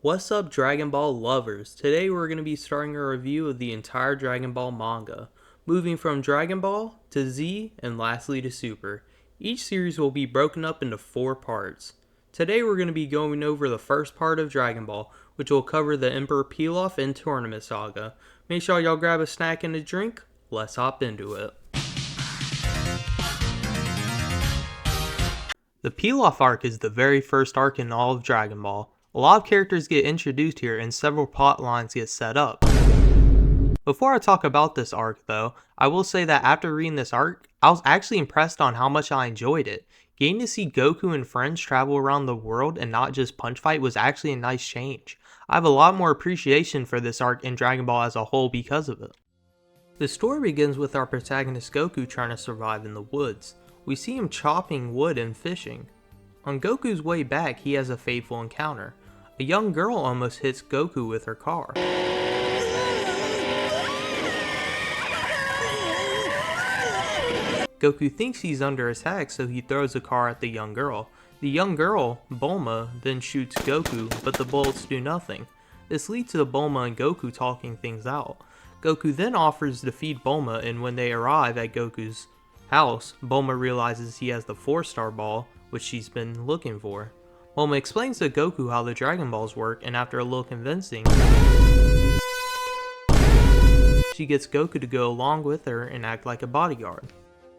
What's up, Dragon Ball lovers? Today we're going to be starting a review of the entire Dragon Ball manga, moving from Dragon Ball to Z and lastly to Super. Each series will be broken up into 4 parts. Today we're going to be going over the first part of Dragon Ball, which will cover the Emperor Pilaf and Tournament Saga. Make sure y'all grab a snack and a drink. Let's hop into it. The Pilaf arc is the very first arc in all of Dragon Ball. A lot of characters get introduced here and several plot lines get set up. Before I talk about this arc though, I will say that after reading this arc, I was actually impressed on how much I enjoyed it. Getting to see Goku and friends travel around the world and not just punch fight was actually a nice change. I have a lot more appreciation for this arc in Dragon Ball as a whole because of it. The story begins with our protagonist Goku trying to survive in the woods. We see him chopping wood and fishing. On Goku's way back, he has a fateful encounter. A young girl almost hits Goku with her car. Goku thinks he's under attack, so he throws the car at the young girl. The young girl, Bulma, then shoots Goku, but the bullets do nothing. This leads to Bulma and Goku talking things out. Goku then offers to feed Bulma, and when they arrive at Goku's house, Bulma realizes he has the 4-star ball, which she's been looking for. Bulma explains to Goku how the Dragon Balls work, and after a little convincing, she gets Goku to go along with her and act like a bodyguard.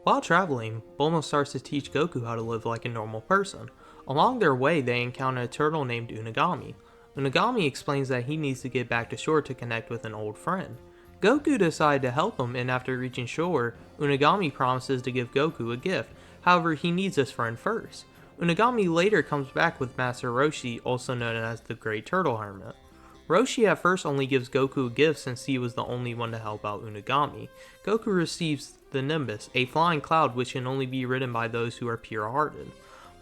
While traveling, Bulma starts to teach Goku how to live like a normal person. Along their way, they encounter a turtle named Unagami. Unagami explains that he needs to get back to shore to connect with an old friend. Goku decides to help him, and after reaching shore, Unagami promises to give Goku a gift. However, he needs his friend first. Unagami later comes back with Master Roshi, also known as the Great Turtle Hermit. Roshi at first only gives Goku a gift since he was the only one to help out Unagami. Goku receives the Nimbus, a flying cloud which can only be ridden by those who are pure-hearted.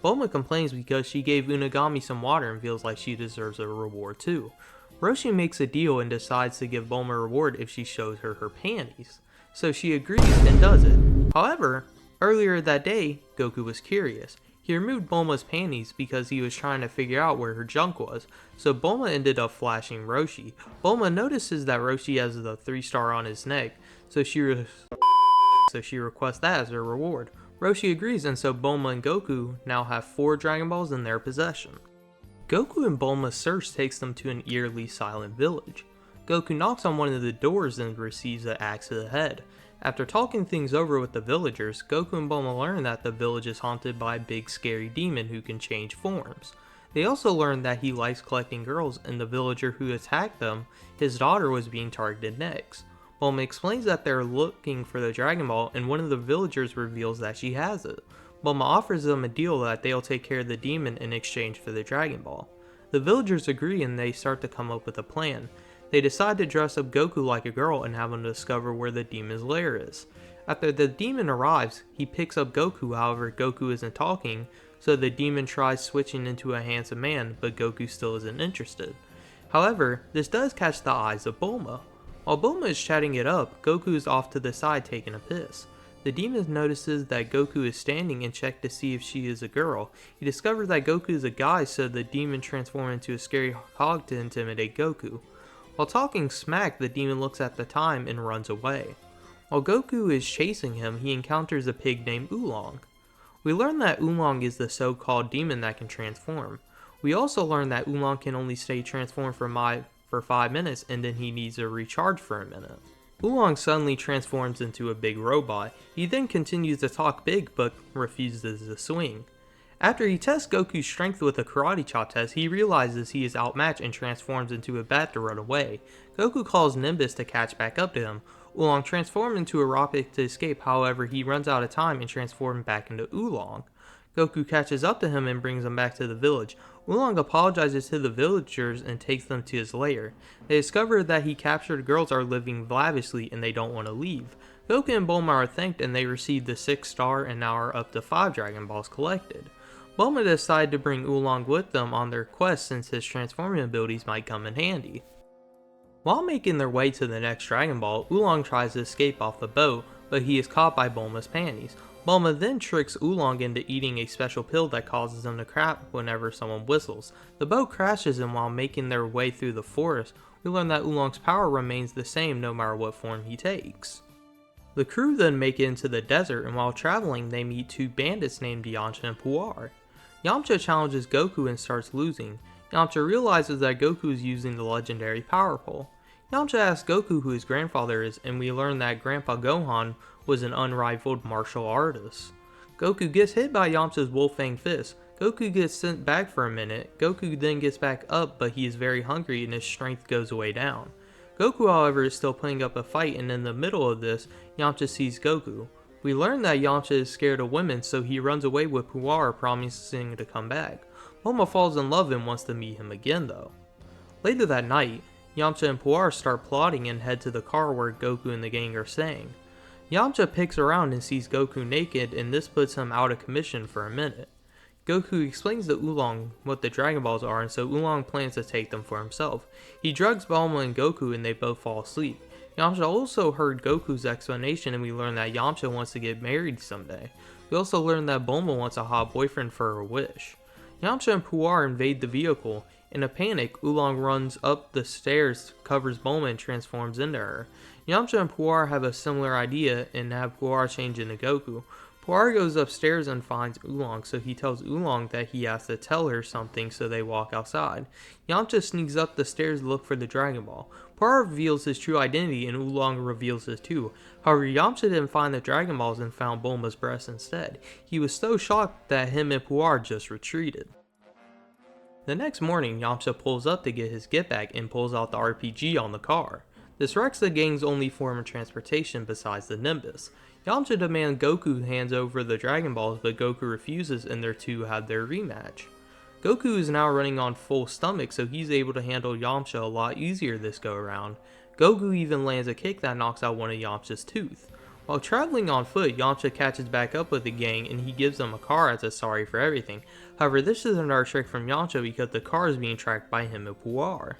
Bulma complains because she gave Unagami some water and feels like she deserves a reward too. Roshi makes a deal and decides to give Bulma a reward if she shows her her panties. So she agrees and does it. However, earlier that day, Goku was curious. He removed Bulma's panties because he was trying to figure out where her junk was, so Bulma ended up flashing Roshi. Bulma notices that Roshi has the 3-star on his neck, so she requests that as her reward. Roshi agrees, and so Bulma and Goku now have 4 Dragon Balls in their possession. Goku and Bulma's search takes them to an eerily silent village. Goku knocks on one of the doors and receives an axe to the head. After talking things over with the villagers, Goku and Bulma learn that the village is haunted by a big scary demon who can change forms. They also learn that he likes collecting girls, and the villager who attacked them, his daughter was being targeted next. Bulma explains that they're looking for the Dragon Ball, and one of the villagers reveals that she has it. Bulma offers them a deal that they'll take care of the demon in exchange for the Dragon Ball. The villagers agree and they start to come up with a plan. They decide to dress up Goku like a girl and have him discover where the demon's lair is. After the demon arrives, he picks up Goku, however Goku isn't talking, so the demon tries switching into a handsome man, but Goku still isn't interested. However, this does catch the eyes of Bulma. While Bulma is chatting it up, Goku is off to the side taking a piss. The demon notices that Goku is standing and checks to see if she is a girl. He discovers that Goku is a guy, so the demon transforms into a scary hog to intimidate Goku. While talking smack, the demon looks at the time and runs away. While Goku is chasing him, he encounters a pig named Oolong. We learn that Oolong is the so-called demon that can transform. We also learn that Oolong can only stay transformed for 5 minutes and then he needs to recharge for a minute. Oolong suddenly transforms into a big robot. He then continues to talk big but refuses to swing. After he tests Goku's strength with a karate chop test, he realizes he is outmatched and transforms into a bat to run away. Goku calls Nimbus to catch back up to him. Oolong transforms into a rocket to escape, however he runs out of time and transforms back into Oolong. Goku catches up to him and brings him back to the village. Oolong apologizes to the villagers and takes them to his lair. They discover that he captured girls are living lavishly and they don't want to leave. Goku and Bulma are thanked and they receive the 6-star and now are up to 5 Dragon Balls collected. Bulma decided to bring Oolong with them on their quest since his transforming abilities might come in handy. While making their way to the next Dragon Ball, Oolong tries to escape off the boat, but he is caught by Bulma's panties. Bulma then tricks Oolong into eating a special pill that causes him to crap whenever someone whistles. The boat crashes, and while making their way through the forest, we learn that Oolong's power remains the same no matter what form he takes. The crew then make it into the desert, and while traveling, they meet two bandits named Yamcha and Puar. Yamcha challenges Goku and starts losing. Yamcha realizes that Goku is using the legendary power pole. Yamcha asks Goku who his grandfather is, and we learn that Grandpa Gohan was an unrivaled martial artist. Goku gets hit by Yamcha's Wolfang fist. Goku gets sent back for a minute. Goku then gets back up, but he is very hungry and his strength goes way down. Goku, however, is still putting up a fight, and in the middle of this, Yamcha sees Goku. We learn that Yamcha is scared of women, so he runs away with Puar, promising to come back. Bulma falls in love and wants to meet him again though. Later that night, Yamcha and Puar start plotting and head to the car where Goku and the gang are staying. Yamcha picks around and sees Goku naked, and this puts him out of commission for a minute. Goku explains to Oolong what the Dragon Balls are, and so Oolong plans to take them for himself. He drugs Bulma and Goku and they both fall asleep. Yamcha also heard Goku's explanation, and we learn that Yamcha wants to get married someday. We also learn that Bulma wants a hot boyfriend for her wish. Yamcha and Puar invade the vehicle. In a panic, Oolong runs up the stairs, covers Bulma, and transforms into her. Yamcha and Puar have a similar idea and have Puar change into Goku. Puar goes upstairs and finds Oolong, so he tells Oolong that he has to tell her something, so they walk outside. Yamcha sneaks up the stairs to look for the Dragon Ball. Puar reveals his true identity and Oolong reveals his too. However, Yamcha didn't find the Dragon Balls and found Bulma's breast instead. He was so shocked that him and Puar just retreated. The next morning, Yamcha pulls up to get his get back and pulls out the RPG on the car. This wrecks the gang's only form of transportation besides the Nimbus. Yamcha demands Goku hands over the Dragon Balls, but Goku refuses and their two have their rematch. Goku is now running on full stomach, so he's able to handle Yamcha a lot easier this go around. Goku even lands a kick that knocks out one of Yamcha's tooth. While traveling on foot, Yamcha catches back up with the gang and he gives them a car as a sorry for everything. However, this is another trick from Yamcha because the car is being tracked by him and Puar.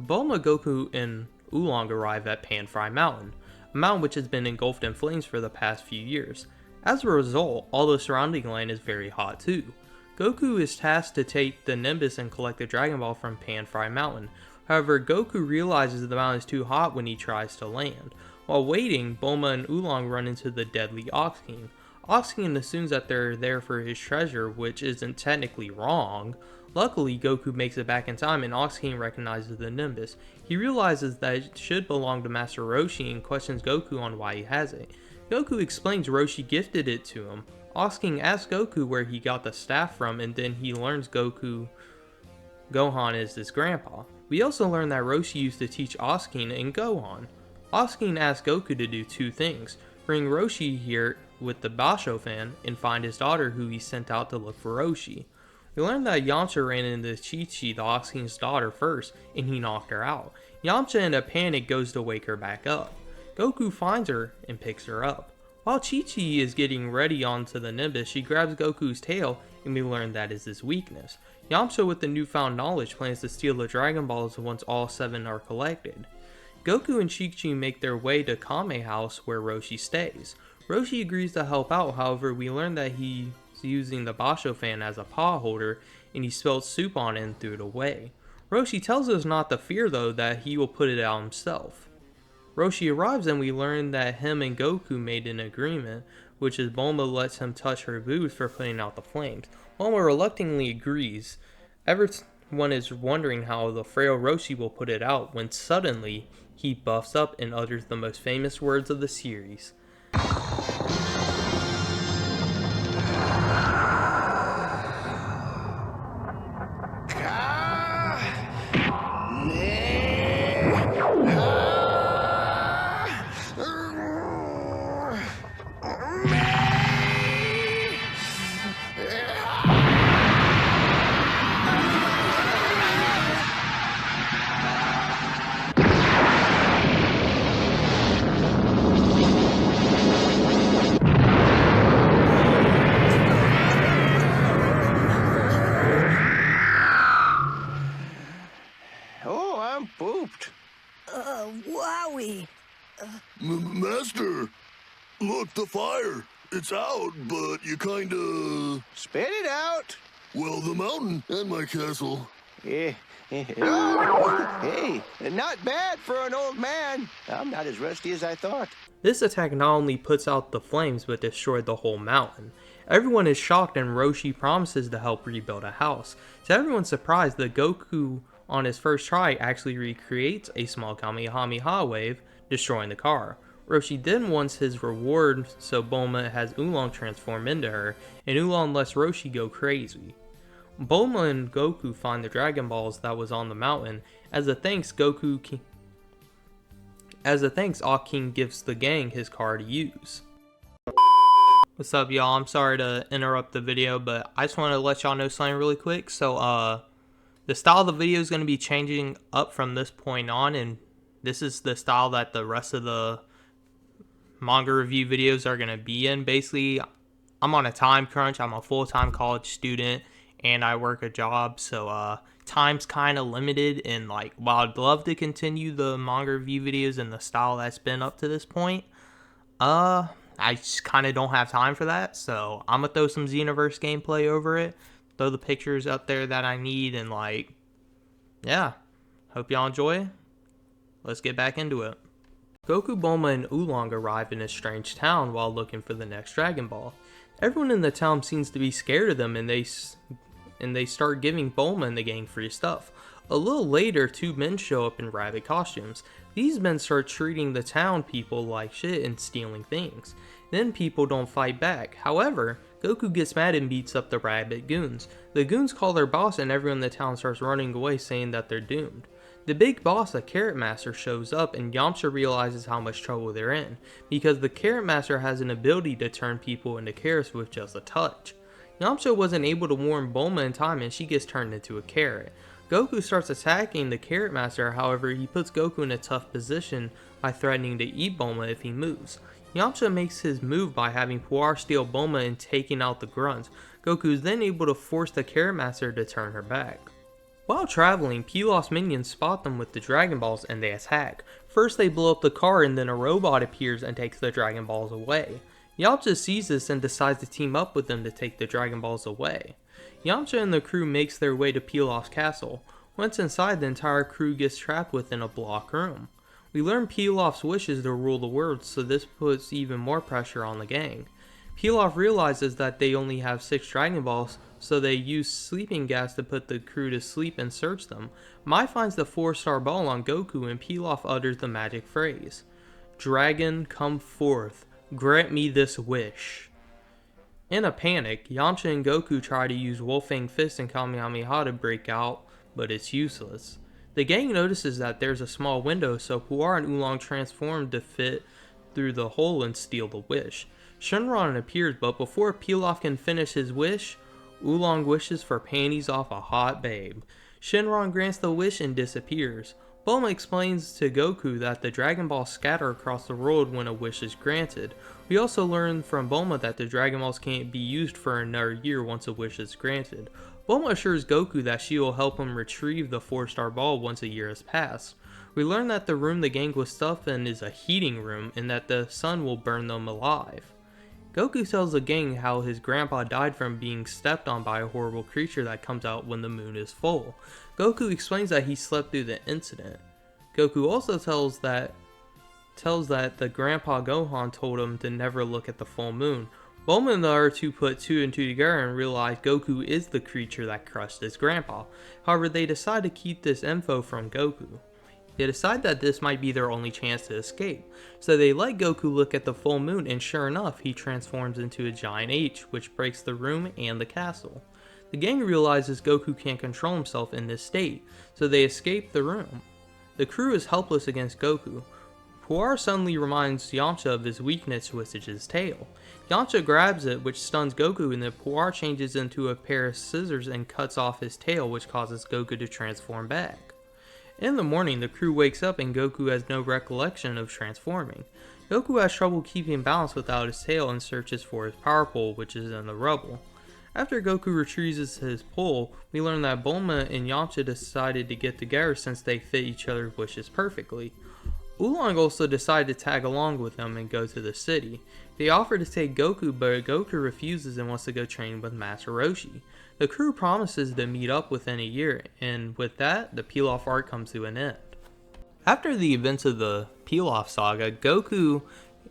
Bulma, Goku, and Oolong arrive at Pan-Fry Mountain, a mountain which has been engulfed in flames for the past few years. As a result, all the surrounding land is very hot too. Goku is tasked to take the Nimbus and collect the Dragon Ball from Pan-Fry Mountain. However, Goku realizes the mountain is too hot when he tries to land. While waiting, Bulma and Oolong run into the deadly Ox King. Ox King assumes that they're there for his treasure, which isn't technically wrong. Luckily, Goku makes it back in time and Ox King recognizes the Nimbus. He realizes that it should belong to Master Roshi and questions Goku on why he has it. Goku explains Roshi gifted it to him. Ox King asks Goku where he got the staff from, and then he learns Gohan is his grandpa. We also learn that Roshi used to teach Ox King and Gohan. Ox King asks Goku to do two things: bring Roshi here with the Basho fan and find his daughter who he sent out to look for Roshi. We learn that Yamcha ran into Chi-Chi, the Ox King's daughter, first, and he knocked her out. Yamcha in a panic goes to wake her back up. Goku finds her and picks her up. While Chi-Chi is getting ready onto the Nimbus, she grabs Goku's tail and we learn that is his weakness. Yamcha, with the newfound knowledge, plans to steal the Dragon Balls once all 7 are collected. Goku and Chi-Chi make their way to Kame House where Roshi stays. Roshi agrees to help out, however we learn that he's using the Basho fan as a paw holder and he spilled soup on it and threw it away. Roshi tells us not to fear though, that he will put it out himself. Roshi arrives and we learn that him and Goku made an agreement, which is Bulma lets him touch her boobs for putting out the flames. Bulma reluctantly agrees. Everyone is wondering how the frail Roshi will put it out when suddenly he buffs up and utters the most famous words of the series. Oh, I'm pooped. Wowie. Master, look, the fire. It's out, but you kinda... Spit it out. Well, the mountain and my castle. Hey, not bad for an old man. I'm not as rusty as I thought. This attack not only puts out the flames but destroyed the whole mountain. Everyone is shocked and Roshi promises to help rebuild a house. To everyone's surprise, the Goku on his first try actually recreates a small Kamehameha wave, destroying the car. Roshi then wants his reward, so Bulma has Oolong transform into her, and Oolong lets Roshi go crazy. Bulma and Goku find the Dragon Balls that was on the mountain. As a thanks, King gives the gang his car to use. What's up, y'all? I'm sorry to interrupt the video, but I just want to let y'all know something really quick. So, the style of the video is going to be changing up from this point on, and this is the style that the rest of the manga review videos are going to be in. Basically, I'm on a time crunch. I'm a full-time college student, and I work a job, so time's kind of limited. And like, while I'd love to continue the manga review videos in the style that's been up to this point, I just kind of don't have time for that. So I'm gonna throw some Xenoverse gameplay over it, throw the pictures up there that I need, and like, yeah, hope y'all enjoy. Let's get back into it. Goku, Bulma, and Oolong arrive in a strange town while looking for the next Dragon Ball. Everyone in the town seems to be scared of them, and they start giving Bulma and the gang free stuff. A little later, two men show up in rabbit costumes. These men start treating the town people like shit and stealing things. Then people don't fight back. However, Goku gets mad and beats up the rabbit goons. The goons call their boss and everyone in the town starts running away, saying that they're doomed. The big boss, the Carrot Master, shows up and Yamcha realizes how much trouble they're in, because the Carrot Master has an ability to turn people into carrots with just a touch. Yamcha wasn't able to warn Bulma in time and she gets turned into a carrot. Goku starts attacking the Carrot Master, however he puts Goku in a tough position by threatening to eat Bulma if he moves. Yamcha makes his move by having Puar steal Bulma and taking out the grunts. Goku is then able to force the Carrot Master to turn her back. While traveling, Pilaf's minions spot them with the Dragon Balls and they attack. First they blow up the car and then a robot appears and takes the Dragon Balls away. Yamcha sees this and decides to team up with them to take the Dragon Balls away. Yamcha and the crew makes their way to Pilaf's castle. Once inside, the entire crew gets trapped within a block room. We learn Pilaf's wish is to rule the world, so this puts even more pressure on the gang. Pilaf realizes that they only have 6 Dragon Balls, so they use sleeping gas to put the crew to sleep and search them. Mai finds the 4-star ball on Goku and Pilaf utters the magic phrase, "Dragon, come forth, grant me this wish." In a panic, Yamcha and Goku try to use Wolfang Fist and Kamehameha to break out, but it's useless. The gang notices that there's a small window, so Puar and Oolong transform to fit through the hole and steal the wish. Shenron appears, but before Pilaf can finish his wish, Oolong wishes for panties off a hot babe. Shenron grants the wish and disappears. Bulma explains to Goku that the Dragon Balls scatter across the world when a wish is granted. We also learn from Bulma that the Dragon Balls can't be used for another year once a wish is granted. Bulma assures Goku that she will help him retrieve the 4-star ball once a year has passed. We learn that the room the gang was stuffed in is a heating room and that the sun will burn them alive. Goku tells the gang how his grandpa died from being stepped on by a horrible creature that comes out when the moon is full. Goku explains that he slept through the incident. Goku also tells that the Grandpa Gohan told him to never look at the full moon. Bulma and the other two put 2 and 2 together and realize Goku is the creature that crushed his grandpa. However, they decide to keep this info from Goku. They decide that this might be their only chance to escape, so they let Goku look at the full moon and sure enough, he transforms into a giant H, which breaks the room and the castle. The gang realizes Goku can't control himself in this state, so they escape the room. The crew is helpless against Goku. Puar suddenly reminds Yamcha of his weakness, which is his tail. Yamcha grabs it, which stuns Goku, and then Puar changes into a pair of scissors and cuts off his tail, which causes Goku to transform back. In the morning, the crew wakes up and Goku has no recollection of transforming. Goku has trouble keeping balance without his tail and searches for his power pole, which is in the rubble. After Goku retrieves his pole, we learn that Bulma and Yamcha decided to get together since they fit each other's wishes perfectly. Oolong also decided to tag along with them and go to the city. They offer to take Goku, but Goku refuses and wants to go train with Master Roshi. The crew promises to meet up within a year, and with that, the Peel-Off arc comes to an end. After the events of the Peel-Off saga, Goku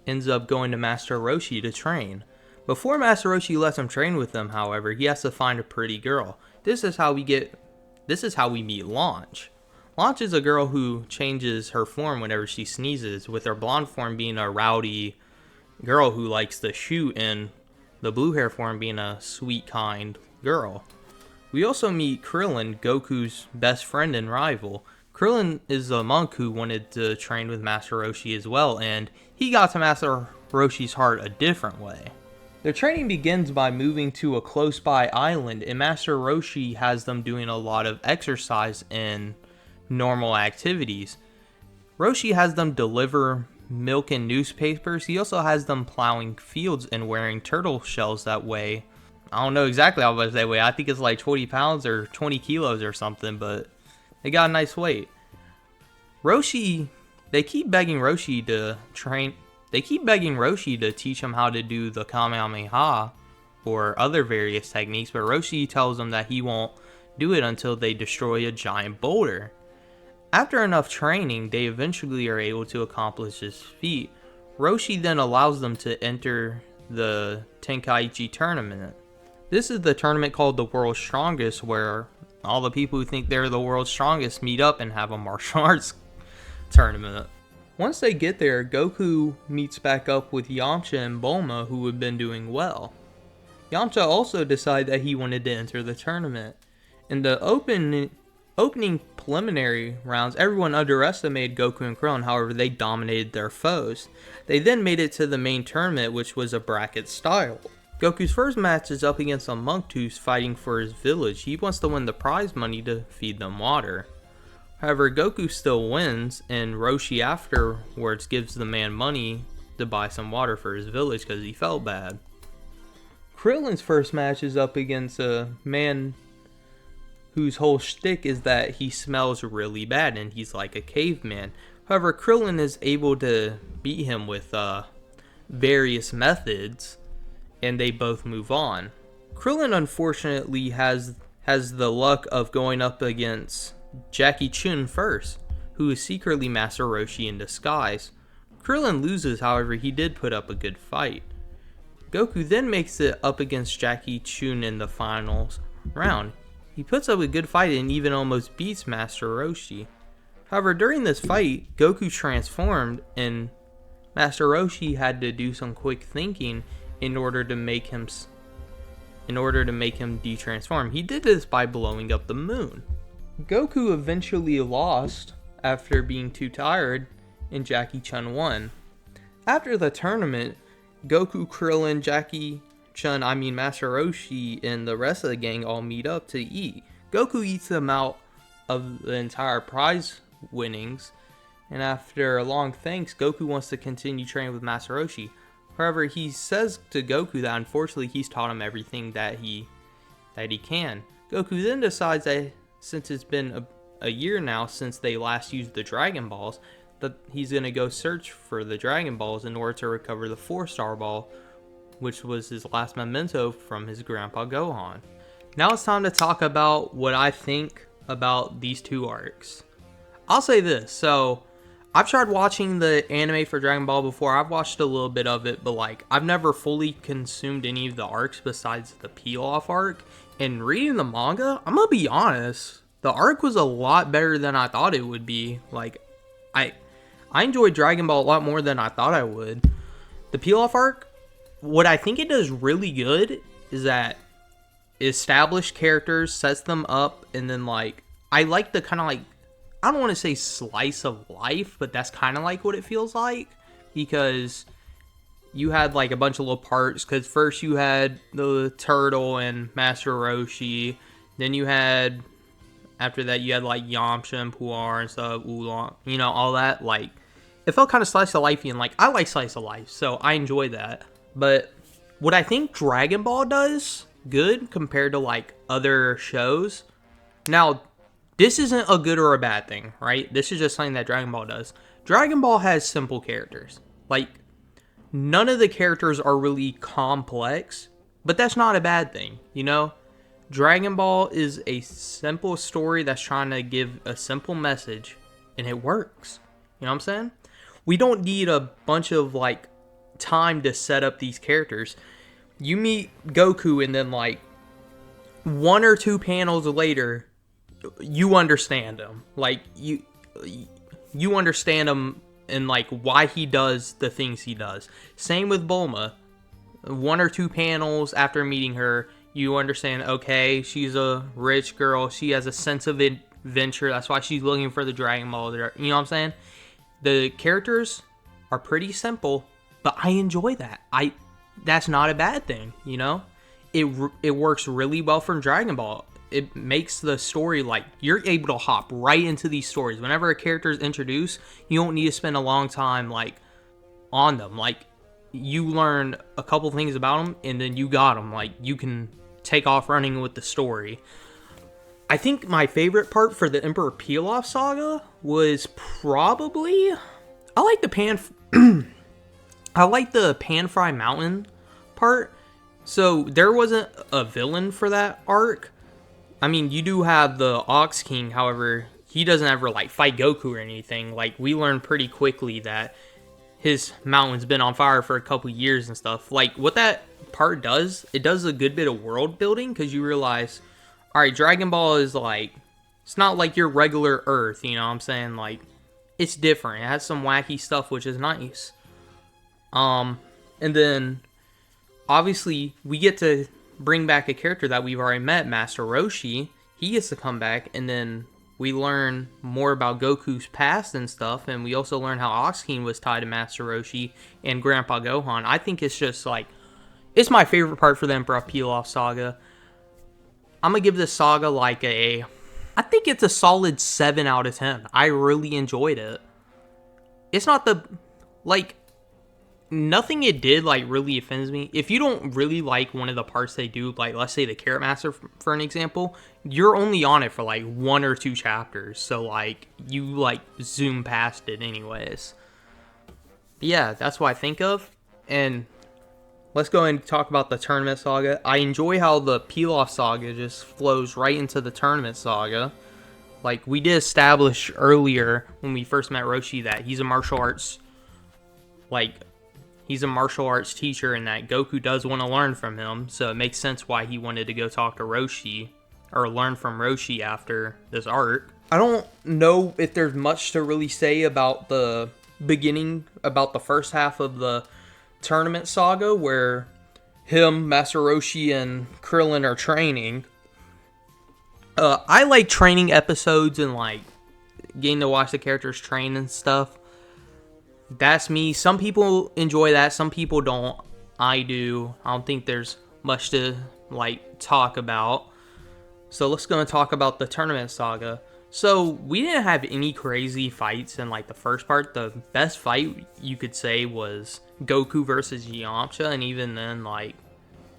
ends up going to Master Roshi to train. Before Master Roshi lets him train with them, however, he has to find a pretty girl. This is how we meet Launch. Launch is a girl who changes her form whenever she sneezes, with her blonde form being a rowdy girl who likes to shoot, and the blue hair form being a sweet, kind girl. We also meet Krillin, Goku's best friend and rival. Krillin is a monk who wanted to train with Master Roshi as well, and he got to Master Roshi's heart a different way. Their training begins by moving to a close-by island, and Master Roshi has them doing a lot of exercise and normal activities. Roshi has them deliver milk and newspapers. He also has them plowing fields and wearing turtle shells that weigh, I don't know exactly how much they weigh. I think it's like 20 pounds or 20 kilos or something, but they got a nice weight. They keep begging Roshi to teach him how to do the Kamehameha or other various techniques, but Roshi tells them that he won't do it until they destroy a giant boulder. After enough training, they eventually are able to accomplish this feat. Roshi then allows them to enter the Tenkaichi tournament. This is the tournament called the World's Strongest, where all the people who think they're the world's strongest meet up and have a martial arts tournament. Once they get there, Goku meets back up with Yamcha and Bulma, who have been doing well. Yamcha also decided that he wanted to enter the tournament. In the opening preliminary rounds, everyone underestimated Goku and Krillin, however they dominated their foes. They then made it to the main tournament, which was a bracket style. Goku's first match is up against a monk who's fighting for his village. He wants to win the prize money to feed them water. However, Goku still wins, and Roshi afterwards gives the man money to buy some water for his village because he felt bad. Krillin's first match is up against a man whose whole shtick is that he smells really bad and he's like a caveman. However, Krillin is able to beat him with various methods, and they both move on. Krillin unfortunately has the luck of going up against Jackie Chun first, who is secretly Master Roshi in disguise. Krillin loses, however he did put up a good fight. Goku then makes it up against Jackie Chun in the finals round. He puts up a good fight and even almost beats Master Roshi. However, during this fight, Goku transformed, and Master Roshi had to do some quick thinking in order to make him de-transform. He did this by blowing up the moon. Goku eventually lost after being too tired, and Jackie Chun won. After the tournament, Goku, Krillin, Master Roshi, and the rest of the gang all meet up to eat. Goku eats them out of the entire prize winnings, and after a long thanks, Goku wants to continue training with Master Roshi. However, he says to Goku that unfortunately he's taught him everything that he can. Goku then decides that since it's been a year now since they last used the Dragon Balls, that he's going to go search for the Dragon Balls in order to recover the 4-star ball, which was his last memento from his grandpa Gohan. Now it's time to talk about what I think about these two arcs. I'll say this, so I've tried watching the anime for Dragon Ball before. I've watched a little bit of it, but I've never fully consumed any of the arcs besides the Peel-Off arc. And reading the manga, I'm gonna be honest, the arc was a lot better than I thought it would be. I enjoyed Dragon Ball a lot more than I thought I would. The Peel-Off arc, what I think it does really good is that it established characters, sets them up, and then I like the kind of I don't want to say slice of life, but that's kind of like what it feels like, because you had a bunch of little parts, because first you had the turtle and Master Roshi, then after that you had Yamcha and Puar and stuff, Oolong, all that. It felt kind of slice of lifey, and I like slice of life, so I enjoy that. But what I think Dragon Ball does good compared to other shows, now this isn't a good or a bad thing, right? This is just something that Dragon Ball does. Dragon Ball has simple characters. Like, none of the characters are really complex, but that's not a bad thing, you know? Dragon Ball is a simple story that's trying to give a simple message, and it works. You know what I'm saying? We don't need a bunch of, like, time to set up these characters. You meet Goku, and then, like, 1 or 2 panels later, you understand him. Like, you understand him and, like, why he does the things he does. Same with Bulma. 1 or 2 panels after meeting her, you understand, okay, she's a rich girl. She has a sense of adventure. That's why she's looking for the Dragon Ball. You know what I'm saying? The characters are pretty simple, but I enjoy that. That's not a bad thing, you know? It works really well for Dragon Ball. It makes the story, like, you're able to hop right into these stories. Whenever a character is introduced, you don't need to spend a long time, like, on them. Like, you learn a couple things about them, and then you got them. Like, you can take off running with the story. I think my favorite part for the Emperor Pilaf saga was probably... I like the Pan-Fry Mountain part. So, there wasn't a villain for that arc. I mean, you do have the Ox King, however, he doesn't ever, like, fight Goku or anything. Like, we learned pretty quickly that his mountain's been on fire for a couple years and stuff. Like, what that part does, it does a good bit of world building, because you realize, alright, Dragon Ball is, like, it's not like your regular Earth, you know what I'm saying? Like, it's different. It has some wacky stuff, which is nice. And then, obviously, we get to bring back a character that we've already met, Master Roshi. He gets to come back, and then we learn more about Goku's past and stuff, and we also learn how Ox King was tied to Master Roshi and Grandpa Gohan. I think it's just, like, it's my favorite part for the Emperor Pilaf saga. I'm gonna give this saga, like, I think it's a solid 7 out of 10. I really enjoyed it. It's not the, like, nothing it did, like, really offends me. If you don't really like one of the parts they do, like, let's say the Carrot Master, for an example, you're only on it for, like, 1 or 2 chapters. So, like, you, like, zoom past it anyways. But yeah, that's what I think of. And let's go and talk about the Tournament Saga. I enjoy how the Pilaf Saga just flows right into the Tournament Saga. Like, we did establish earlier when we first met Roshi that he's a martial arts, like, he's a martial arts teacher, and that Goku does want to learn from him. So it makes sense why he wanted to go talk to Roshi, or learn from Roshi after this arc. I don't know if there's much to really say about the beginning, about the first half of the Tournament Saga, where him, Master Roshi, and Krillin are training. I like training episodes and, like, getting to watch the characters train and stuff. That's me. Some people enjoy that. Some people don't. I do. I don't think there's much to, like, talk about. So let's go and talk about the Tournament Saga. So we didn't have any crazy fights in, like, the first part. The best fight, you could say, was Goku versus Yamcha. And even then, like,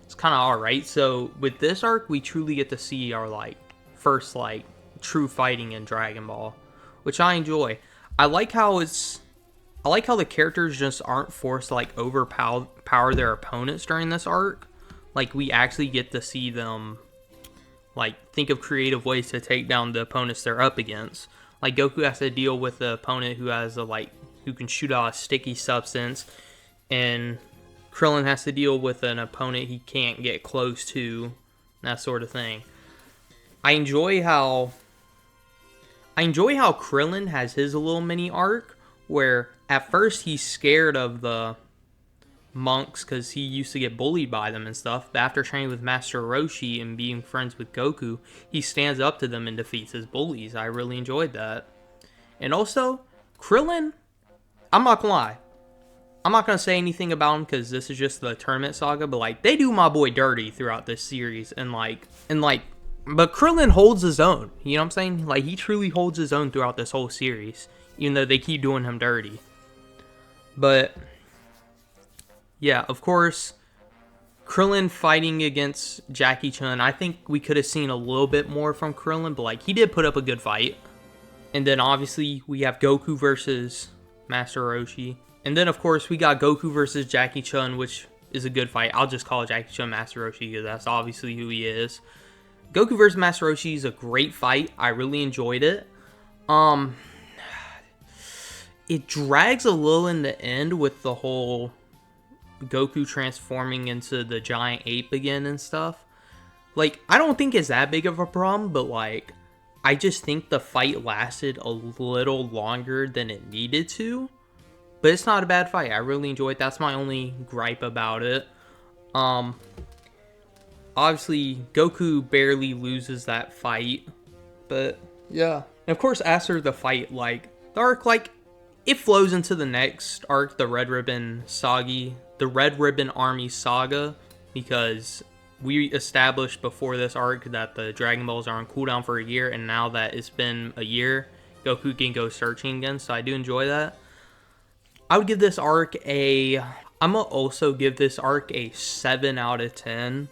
it's kind of alright. So with this arc, we truly get to see our, like, first, like, true fighting in Dragon Ball, which I enjoy. I like how the characters just aren't forced to, like, overpower their opponents during this arc. Like, we actually get to see them, like, think of creative ways to take down the opponents they're up against. Like, Goku has to deal with the opponent who has who can shoot out a sticky substance, and Krillin has to deal with an opponent he can't get close to, that sort of thing. I enjoy how Krillin has his little mini arc, where at first he's scared of the monks because he used to get bullied by them and stuff, but after training with Master Roshi and being friends with Goku, he stands up to them and defeats his bullies. I really enjoyed that. And also, Krillin, I'm not gonna lie, I'm not gonna say anything about him because this is just the Tournament Saga, but, like, they do my boy dirty throughout this series, but Krillin holds his own, you know what I'm saying? Like, he truly holds his own throughout this whole series, even though they keep doing him dirty. But yeah, of course, Krillin fighting against Jackie Chun, I think we could have seen a little bit more from Krillin, but like he did put up a good fight. And then obviously we have Goku versus Master Roshi. And then of course we got Goku versus Jackie Chun, which is a good fight. I'll just call Jackie Chun Master Roshi because that's obviously who he is. Goku versus Master Roshi is a great fight. I really enjoyed it. It drags a little in the end with the whole Goku transforming into the giant ape again and stuff. Like, I don't think it's that big of a problem, but like, I just think the fight lasted a little longer than it needed to. But it's not a bad fight. I really enjoyed it. That's my only gripe about it. Obviously, Goku barely loses that fight. But, yeah. And of course, after the fight, like, the arc, like, it flows into the next arc, the Red Ribbon Army Saga, because we established before this arc that the Dragon Balls are on cooldown for a year, and now that it's been a year, Goku can go searching again, so I do enjoy that. I would give this arc I'm gonna also give this arc a 7 out of 10.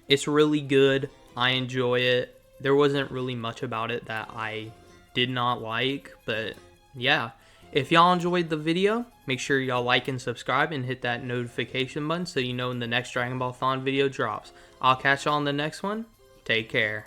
It's really good. I enjoy it. There wasn't really much about it that I did not like, but yeah. If y'all enjoyed the video, make sure y'all like and subscribe and hit that notification button so you know when the next Dragon Ball Thon video drops. I'll catch y'all in the next one. Take care.